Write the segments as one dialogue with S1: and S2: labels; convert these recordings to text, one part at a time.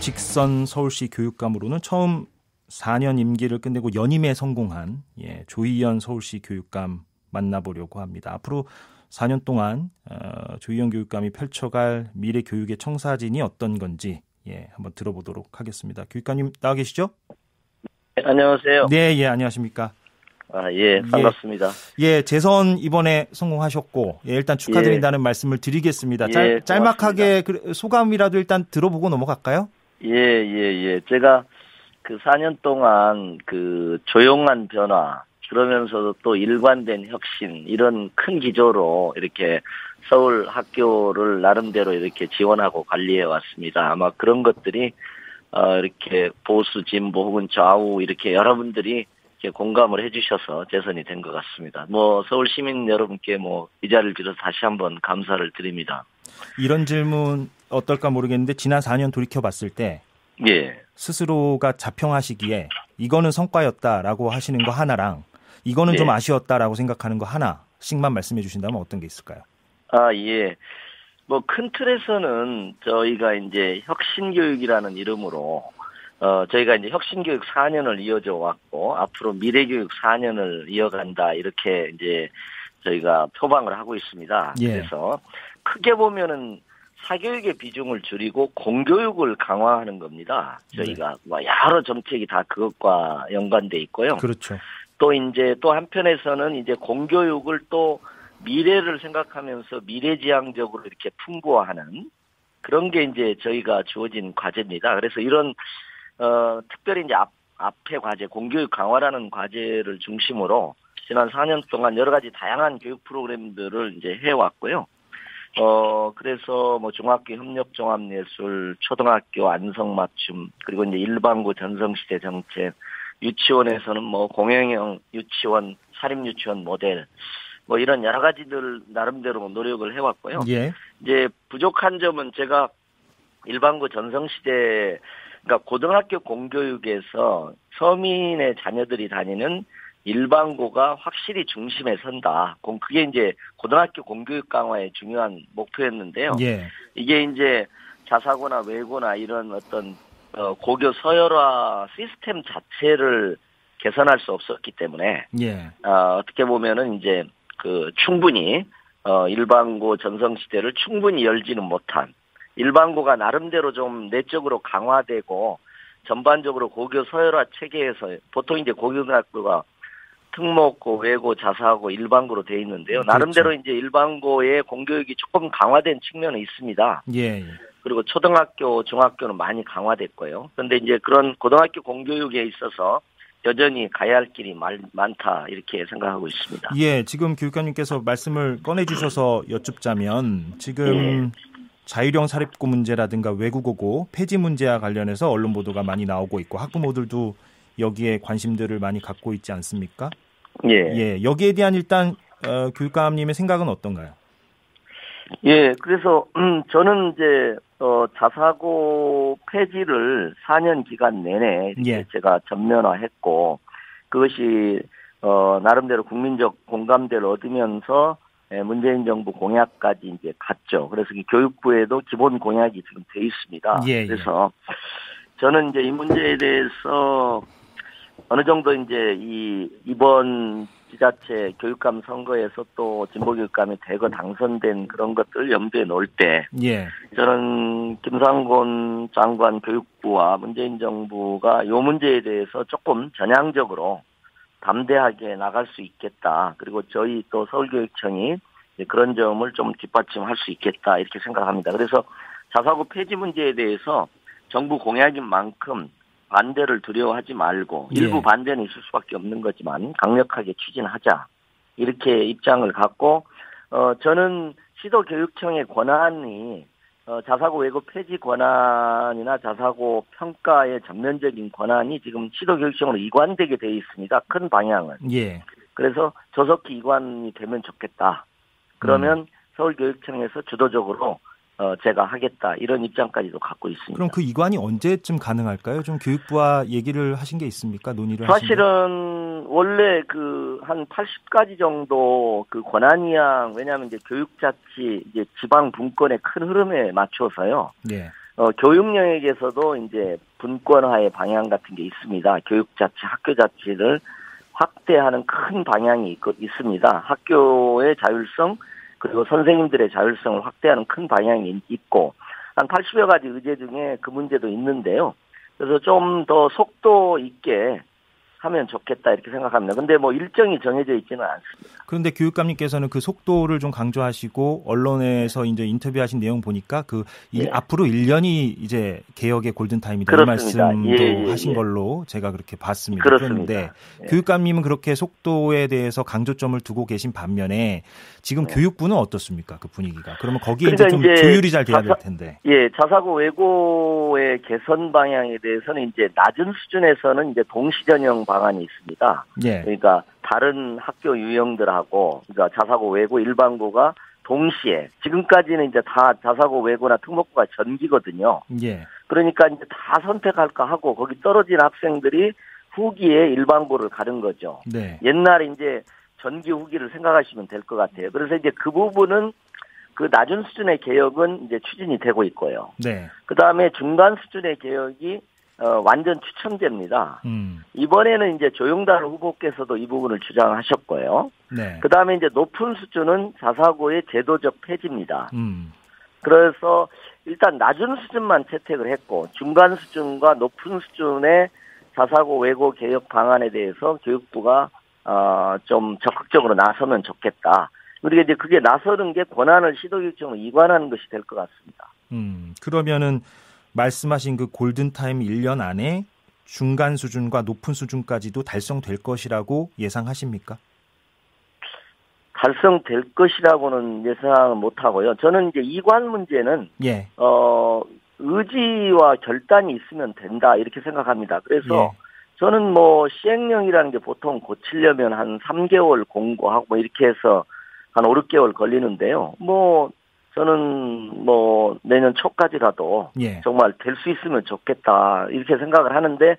S1: 직선 서울시 교육감으로는 처음 4년 임기를 끝내고 연임에 성공한 조희연 서울시 교육감 만나보려고 합니다. 앞으로 4년 동안 조희연 교육감이 펼쳐갈 미래 교육의 청사진이 어떤 건지 한번 들어보도록 하겠습니다. 교육감님 나와 계시죠?
S2: 네, 안녕하세요.
S1: 네, 안녕하십니까?
S2: 반갑습니다.
S1: 재선 이번에 성공하셨고, 일단 축하드린다는 말씀을 드리겠습니다. 짤막하게 소감이라도 일단 들어보고 넘어갈까요?
S2: 제가 그 4년 동안 그 조용한 변화, 그러면서도 또 일관된 혁신, 이런 큰 기조로 이렇게 서울 학교를 나름대로 이렇게 지원하고 관리해 왔습니다. 아마 그런 것들이, 이렇게 보수, 진보 혹은 좌우 이렇게 여러분들이 공감을 해주셔서 재선이 된 것 같습니다. 서울 시민 여러분께 이 자리를 빌어서 다시 한번 감사를 드립니다.
S1: 이런 질문 어떨까 모르겠는데 지난 4년 돌이켜봤을 때 스스로가 자평하시기에 이거는 성과였다라고 하시는 거 하나랑 이거는 좀 아쉬웠다라고 생각하는 거 하나씩만 말씀해 주신다면 어떤 게 있을까요?
S2: 큰 틀에서는 저희가 이제 혁신교육이라는 이름으로 저희가 이제 혁신교육 4년을 이어져 왔고, 앞으로 미래교육 4년을 이어간다, 이렇게 이제 저희가 표방을 하고 있습니다. 그래서 크게 보면은 사교육의 비중을 줄이고 공교육을 강화하는 겁니다. 저희가 여러 정책이 다 그것과 연관돼 있고요.
S1: 그렇죠.
S2: 또 한편에서는 이제 공교육을 또 미래를 생각하면서 미래지향적으로 이렇게 풍부화하는 그런 게 이제 저희가 주어진 과제입니다. 그래서 이런 특별히 이제 앞에 과제, 공교육 강화라는 과제를 중심으로 지난 4년 동안 여러 가지 다양한 교육 프로그램들을 이제 해왔고요. 그래서 중학교 협력 종합예술, 초등학교 안성맞춤, 그리고 이제 일반고 전성시대 정책, 유치원에서는 공영형 유치원, 사립유치원 모델, 이런 여러 가지들 나름대로 노력을 해왔고요. 이제 부족한 점은 제가 일반고 전성시대, 그러니까 고등학교 공교육에서 서민의 자녀들이 다니는 일반고가 확실히 중심에 선다. 그게 이제 고등학교 공교육 강화의 중요한 목표였는데요. 이게 이제 자사고나 외고나 이런 어떤 고교 서열화 시스템 자체를 개선할 수 없었기 때문에 어떻게 보면은 이제 충분히 일반고 전성시대를 충분히 열지는 못한, 일반고가 나름대로 좀 내적으로 강화되고 전반적으로 고교 서열화 체계에서 보통 이제 고등학교가 특목고, 외고, 자사고, 일반고로 돼 있는데요. 나름대로 이제 일반고의 공교육이 조금 강화된 측면은 있습니다. 그리고 초등학교, 중학교는 많이 강화됐고요. 그런데 이제 그런 고등학교 공교육에 있어서 여전히 가야 할 길이 많다, 이렇게 생각하고 있습니다.
S1: 지금 교육감님께서 말씀을 꺼내주셔서 여쭙자면 지금 자율형 사립고 문제라든가 외국어고 폐지 문제와 관련해서 언론 보도가 많이 나오고 있고 학부모들도 여기에 관심들을 많이 갖고 있지 않습니까? 여기에 대한 일단 교육감님의 생각은 어떤가요?
S2: 그래서 저는 이제 자사고 폐지를 4년 기간 내내 제가 전면화했고, 그것이 나름대로 국민적 공감대를 얻으면서 문재인 정부 공약까지 이제 갔죠. 그래서 교육부에도 기본 공약이 지금 돼 있습니다. 그래서 저는 이제 이 문제에 대해서 어느 정도 이제 이번 지자체 교육감 선거에서 또 진보교육감이 대거 당선된 그런 것들 염두에 놓을 때 저는 김상곤 장관 교육부와 문재인 정부가 이 문제에 대해서 조금 전향적으로 담대하게 나갈 수 있겠다. 그리고 저희 또 서울교육청이 그런 점을 좀 뒷받침할 수 있겠다, 이렇게 생각합니다. 그래서 자사고 폐지 문제에 대해서 정부 공약인 만큼 반대를 두려워하지 말고 일부 반대는 있을 수밖에 없는 거지만 강력하게 추진하자, 이렇게 입장을 갖고 저는 시도교육청의 권한이 자사고 외고 폐지 권한이나 자사고 평가의 전면적인 권한이 지금 시도교육청으로 이관되게 돼 있습니다. 큰 방향은. 그래서 조속히 이관이 되면 좋겠다. 그러면 서울교육청에서 주도적으로 제가 하겠다, 이런 입장까지도 갖고 있습니다.
S1: 그럼 그 이관이 언제쯤 가능할까요? 좀 교육부와 얘기를 하신 게 있습니까? 논의를
S2: 사실은 원래 한 80가지 정도 그 권한이양, 왜냐하면 이제 교육자치, 이제 지방 분권의 큰 흐름에 맞춰서요. 교육 영역에서도 이제 분권화의 방향 같은 게 있습니다. 교육자치, 학교자치를 확대하는 큰 방향이 있습니다. 학교의 자율성 그리고 선생님들의 자율성을 확대하는 큰 방향이 있고 한 80여 가지 의제 중에 그 문제도 있는데요. 그래서 좀 더 속도 있게 하면 좋겠다 이렇게 생각합니다. 근데 뭐 일정이 정해져 있지는 않습니다.
S1: 그런데 교육감님께서는 그 속도를 좀 강조하시고 언론에서 이제 인터뷰하신 내용 보니까 앞으로 1년이 이제 개혁의 골든타임이다 이 말씀도 하신 걸로 제가 그렇게 봤습니다.
S2: 그렇습니다.
S1: 그런데 교육감님은 그렇게 속도에 대해서 강조점을 두고 계신 반면에 지금 교육부는 어떻습니까? 그 분위기가. 그러면 거기에
S2: 그러니까
S1: 이제 좀 조율이 잘 돼야 될 텐데.
S2: 자사고 외고의 개선 방향에 대해서는 이제 낮은 수준에서는 이제 동시전형 방안이 있습니다. 그러니까 다른 학교 유형들하고 그러니까 자사고 외고 일반고가 동시에 지금까지는 이제 다 자사고 외고나 특목고가 전기거든요. 그러니까 이제 다 선택할까 하고 거기 떨어진 학생들이 후기에 일반고를 가는 거죠. 옛날에 이제 전기 후기를 생각하시면 될 것 같아요. 그래서 이제 그 부분은 그 낮은 수준의 개혁은 이제 추진이 되고 있고요. 그 다음에 중간 수준의 개혁이 완전 추천제입니다. 이번에는 이제 조영달 후보께서도 이 부분을 주장하셨고요. 그 다음에 이제 높은 수준은 자사고의 제도적 폐지입니다. 그래서 일단 낮은 수준만 채택을 했고 중간 수준과 높은 수준의 자사고 외고 개혁 방안에 대해서 교육부가 좀 적극적으로 나서면 좋겠다. 우리가 이제 그게 나서는 게 권한을 시도교육청으로 이관하는 것이 될 것 같습니다.
S1: 그러면은 말씀하신 그 골든타임 1년 안에 중간 수준과 높은 수준까지도 달성될 것이라고 예상하십니까?
S2: 달성될 것이라고는 예상을 못하고요. 저는 이제 이관 문제는 의지와 결단이 있으면 된다 이렇게 생각합니다. 그래서 저는 뭐 시행령이라는 게 보통 고치려면 한 3개월 공고하고 뭐 이렇게 해서 한 5, 6개월 걸리는데요. 뭐 저는 뭐 내년 초까지라도 정말 될 수 있으면 좋겠다 이렇게 생각을 하는데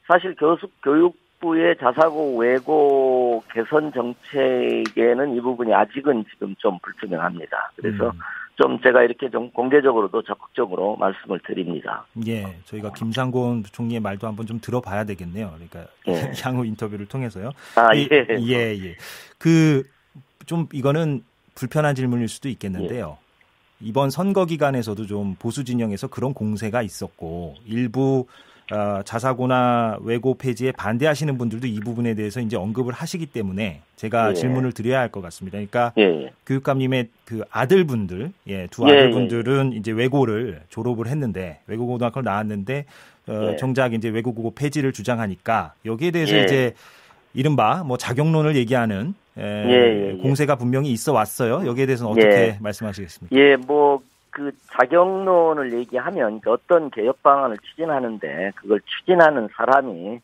S2: 사실 교육부의 자사고 외고 개선 정책에는 이 부분이 아직은 지금 좀 불투명합니다. 그래서 좀 제가 이렇게 좀 공개적으로도 적극적으로 말씀을 드립니다.
S1: 저희가 김상곤 총리의 말도 한번 좀 들어봐야 되겠네요. 그러니까 향후 인터뷰를 통해서요. 좀 이거는 불편한 질문일 수도 있겠는데요. 이번 선거 기간에서도 좀 보수 진영에서 그런 공세가 있었고 일부 자사고나 외고 폐지에 반대하시는 분들도 이 부분에 대해서 이제 언급을 하시기 때문에 제가 질문을 드려야 할 것 같습니다. 그러니까 교육감님의 그 아들분들, 두 아들분들은 이제 외고를 졸업을 했는데 외고고등학교를 나왔는데 정작 이제 외고고고 폐지를 주장하니까 여기에 대해서 이제 이른바 뭐 자격론을 얘기하는 공세가 분명히 있어 왔어요. 여기에 대해서는 어떻게 말씀하시겠습니까?
S2: 뭐 그 자격론을 얘기하면 어떤 개혁 방안을 추진하는데 그걸 추진하는 사람이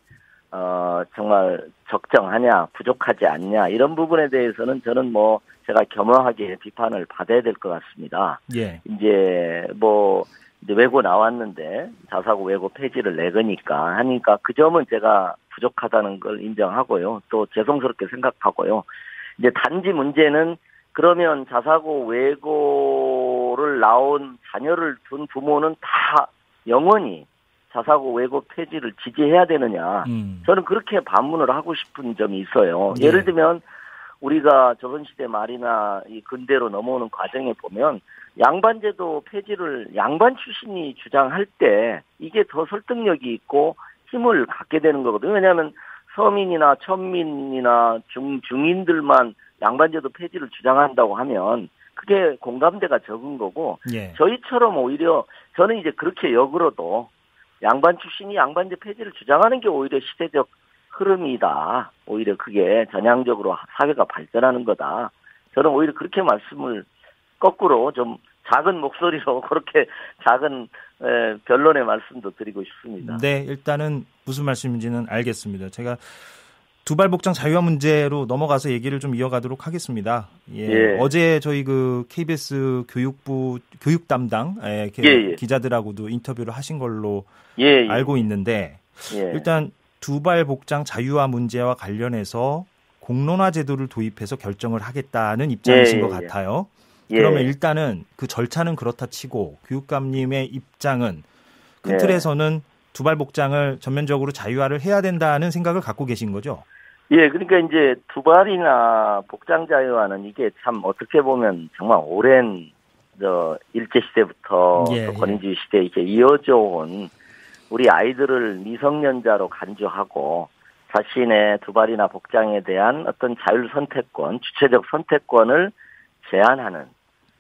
S2: 정말 적정하냐, 부족하지 않냐 이런 부분에 대해서는 저는 뭐 제가 겸허하게 비판을 받아야 될 것 같습니다. 이제 외고 나왔는데 자사고 외고 폐지를 하니까 그 점은 제가 부족하다는 걸 인정하고요. 또 죄송스럽게 생각하고요. 이제 단지 문제는 그러면 자사고 외고를 나온 자녀를 둔 부모는 다 영원히 자사고 외고 폐지를 지지해야 되느냐. 저는 그렇게 반문을 하고 싶은 점이 있어요. 예를 들면 우리가 조선시대 말이나 이 근대로 넘어오는 과정에 보면 양반제도 폐지를 양반 출신이 주장할 때 이게 더 설득력이 있고 힘을 갖게 되는 거거든요. 왜냐하면 서민이나 천민이나 중인들만 양반제도 폐지를 주장한다고 하면 그게 공감대가 적은 거고 저희처럼 오히려 저는 이제 그렇게 역으로도 양반 출신이 양반제 폐지를 주장하는 게 오히려 시대적 흐름이다. 오히려 그게 전향적으로 사회가 발전하는 거다. 저는 오히려 그렇게 말씀을 거꾸로 좀 작은 목소리로 그렇게 작은 변론의 말씀도 드리고 싶습니다.
S1: 일단은 무슨 말씀인지는 알겠습니다. 제가 두발복장 자유화 문제로 넘어가서 얘기를 좀 이어가도록 하겠습니다. 어제 저희 그 KBS 교육부 교육 담당 기자들하고도 인터뷰를 하신 걸로 알고 있는데 일단 두발복장 자유화 문제와 관련해서 공론화 제도를 도입해서 결정을 하겠다는 입장이신 것 같아요. 그러면 일단은 그 절차는 그렇다 치고 교육감님의 입장은 큰 틀에서는 두발 복장을 전면적으로 자유화를 해야 된다는 생각을 갖고 계신 거죠?
S2: 예, 그러니까 이제 두발이나 복장 자유화는 이게 참 어떻게 보면 정말 오랜 일제 시대부터 또 권위주의 시대에 이렇게 이어져 온 우리 아이들을 미성년자로 간주하고 자신의 두발이나 복장에 대한 어떤 자율 선택권, 주체적 선택권을 제한하는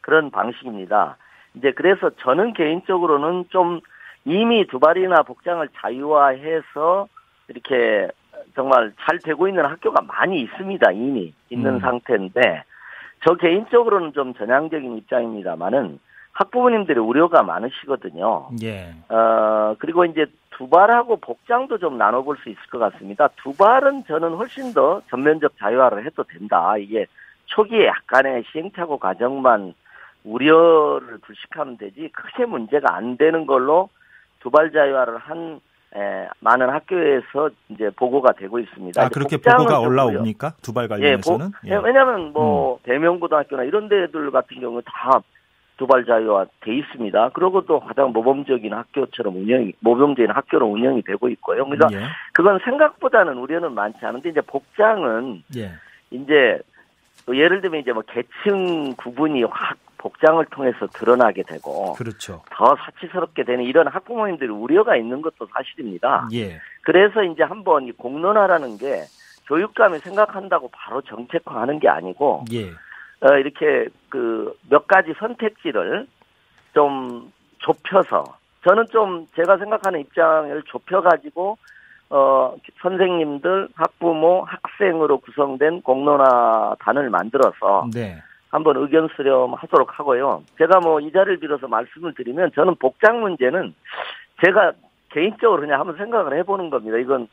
S2: 그런 방식입니다. 이제 그래서 저는 개인적으로는 좀 이미 두발이나 복장을 자유화해서 이렇게 정말 잘 되고 있는 학교가 많이 있습니다. 이미 있는 상태인데 저 개인적으로는 좀 전향적인 입장입니다만은 학부모님들의 우려가 많으시거든요. 그리고 이제 두발하고 복장도 좀 나눠볼 수 있을 것 같습니다. 두발은 저는 훨씬 더 전면적 자유화를 해도 된다. 이게 초기에 약간의 시행착오 과정만 우려를 불식하면 되지 크게 문제가 안 되는 걸로 두발 자유화를 한 많은 학교에서 이제 보고가 되고 있습니다.
S1: 그렇게 보고가 올라옵니까? 두발 관련해서는?
S2: 왜냐하면 대명고등학교나 이런 데들 같은 경우 다 두발 자유화 돼 있습니다. 그리고 또 가장 모범적인 학교처럼 모범적인 학교로 운영이 되고 있고요. 그러니까 그건 생각보다는 우려는 많지 않은데 이제 복장은 이제 예를 들면 이제 뭐 계층 구분이 확 복장을 통해서 드러나게 되고 더 사치스럽게 되는 이런 학부모님들의 우려가 있는 것도 사실입니다. 그래서 이제 한번 이 공론화라는 게 교육감이 생각한다고 바로 정책화하는 게 아니고 이렇게 그 몇 가지 선택지를 좀 좁혀서 저는 좀 제가 생각하는 입장을 좁혀가지고 선생님들, 학부모, 학생으로 구성된 공론화단을 만들어서 한번 의견 수렴하도록 하고요. 제가 뭐 이 자리를 빌어서 말씀을 드리면 저는 복장 문제는 제가 개인적으로 그냥 한번 생각을 해보는 겁니다. 이건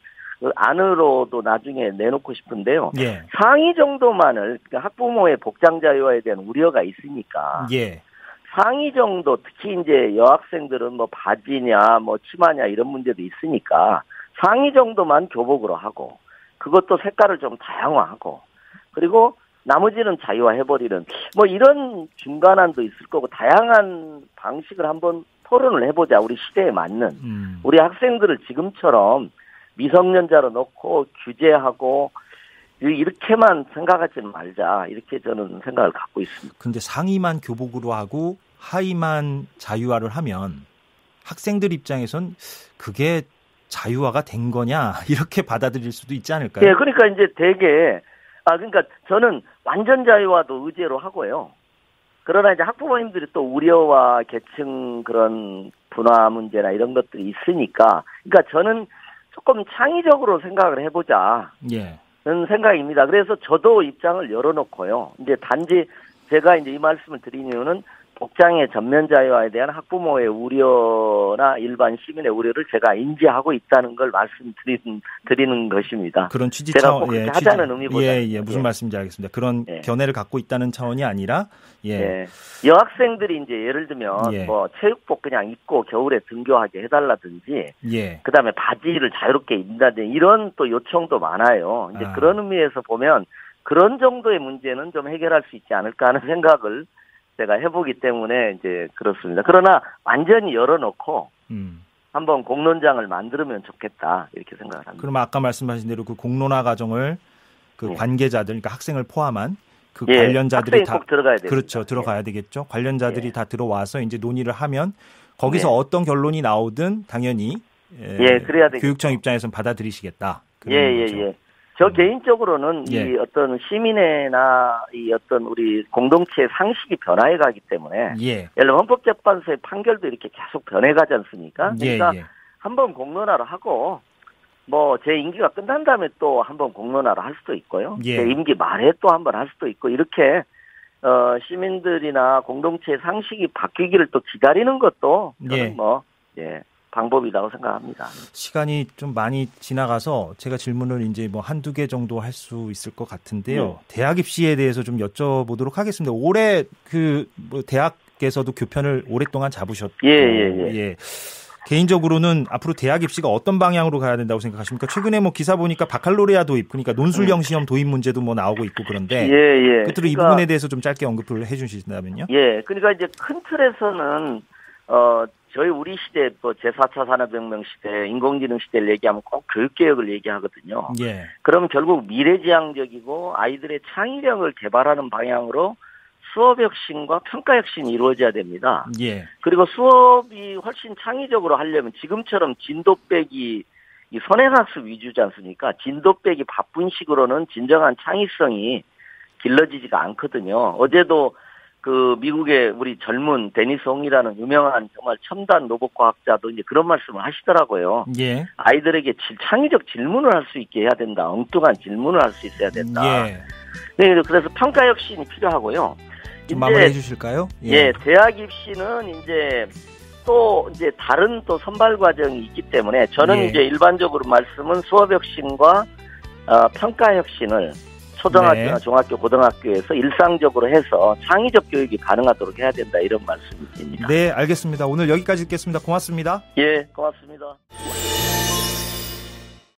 S2: 안으로도 나중에 내놓고 싶은데요. 상위 정도만을 그러니까 학부모의 복장 자유화에 대한 우려가 있으니까 상위 정도 특히 이제 여학생들은 뭐 바지냐 뭐 치마냐 이런 문제도 있으니까 상위 정도만 교복으로 하고 그것도 색깔을 좀 다양화하고 그리고 나머지는 자유화해버리는 뭐 이런 중간안도 있을 거고 다양한 방식을 한번 토론을 해보자. 우리 시대에 맞는 우리 학생들을 지금처럼 미성년자로 놓고 규제하고 이렇게만 생각하지는 말자. 이렇게 저는 생각을 갖고 있습니다.
S1: 그런데 상위만 교복으로 하고 하위만 자유화를 하면 학생들 입장에선 그게 자유화가 된 거냐 이렇게 받아들일 수도 있지 않을까요?
S2: 네, 그러니까 이제 되게 그러니까 저는 완전 자유화도 의제로 하고요. 그러나 이제 학부모님들이 또 우려와 계층 그런 분화 문제나 이런 것들이 있으니까 그러니까 저는 조금 창의적으로 생각을 해보자. 는 생각입니다. 그래서 저도 입장을 열어놓고요. 이제 단지 제가 이제 이 말씀을 드린 이유는 복장의 전면 자유화에 대한 학부모의 우려나 일반 시민의 우려를 제가 인지하고 있다는 걸 말씀드리는 것입니다.
S1: 그런 취지
S2: 제가 꼭 그렇게 하자는 의미보다
S1: 무슨 말씀인지 알겠습니다. 그런 견해를 갖고 있다는 차원이 아니라
S2: 여학생들이 이제 예를 들면 뭐 체육복 그냥 입고 겨울에 등교하게 해달라든지 그다음에 바지를 자유롭게 입는다든지 이런 또 요청도 많아요. 이제 그런 의미에서 보면 그런 정도의 문제는 좀 해결할 수 있지 않을까 하는 생각을 제가 해보기 때문에 이제 그렇습니다. 그러나 완전히 열어놓고 한번 공론장을 만들면 좋겠다 이렇게 생각을 합니다.
S1: 그럼 아까 말씀하신 대로 그 공론화 과정을 그 관계자들, 그러니까 학생을 포함한 그 관련자들이 다
S2: 꼭 들어가야 되죠.
S1: 그렇죠, 들어가야 되겠죠. 관련자들이 다 들어와서 이제 논의를 하면 거기서 어떤 결론이 나오든 당연히
S2: 그래야 되겠죠.
S1: 교육청 입장에서는 받아들이시겠다.
S2: 저 개인적으로는 이 어떤 시민회나 이 어떤 우리 공동체의 상식이 변화해 가기 때문에 예를 들어 헌법재판소의 판결도 이렇게 계속 변해가지 않습니까? 그러니까 한번 공론화를 하고 뭐 제 임기가 끝난 다음에 또 한번 공론화를 할 수도 있고요. 제 임기 말에 또 한번 할 수도 있고 이렇게 시민들이나 공동체의 상식이 바뀌기를 또 기다리는 것도 저는 방법이라고 생각합니다.
S1: 시간이 좀 많이 지나가서 제가 질문을 이제 뭐 한두 개 정도 할 수 있을 것 같은데요. 대학 입시에 대해서 좀 여쭤보도록 하겠습니다. 올해 그 뭐 대학에서도 교편을 오랫동안 잡으셨고 개인적으로는 앞으로 대학 입시가 어떤 방향으로 가야 된다고 생각하십니까? 최근에 뭐 기사 보니까 바칼로레아 도입, 그러니까 논술형 시험 도입 문제도 뭐 나오고 있고 그런데 끝으로 그러니까, 이 부분에 대해서 좀 짧게 언급을 해주신다면요.
S2: 예, 그러니까 이제 큰 틀에서는 저희 우리 시대 또 제4차 산업혁명 시대, 인공지능 시대를 얘기하면 꼭 교육개혁을 얘기하거든요.
S1: 예.
S2: 그럼 결국 미래지향적이고 아이들의 창의력을 개발하는 방향으로 수업혁신과 평가혁신이 이루어져야 됩니다.
S1: 예.
S2: 그리고 수업이 훨씬 창의적으로 하려면 지금처럼 진도 빼기 이 선행학습 위주지 않습니까? 진도 빼기 바쁜 식으로는 진정한 창의성이 길러지지가 않거든요. 어제도 그 미국의 우리 젊은 데니스 홍이라는 유명한 정말 첨단 로봇 과학자도 이제 그런 말씀을 하시더라고요.
S1: 예.
S2: 아이들에게 창의적 질문을 할 수 있게 해야 된다. 엉뚱한 질문을 할 수 있어야 된다.
S1: 예.
S2: 네, 그래서 평가 혁신이 필요하고요.
S1: 좀 마무리해 주실까요?
S2: 예, 대학 입시는 이제 또 이제 다른 또 선발 과정이 있기 때문에 저는 이제 일반적으로 말씀은 수업 혁신과 평가 혁신을 초등학교나 중학교, 고등학교에서 일상적으로 해서 창의적 교육이 가능하도록 해야 된다 이런 말씀입니다.
S1: 네, 알겠습니다. 오늘 여기까지 듣겠습니다. 고맙습니다.
S2: 예, 고맙습니다.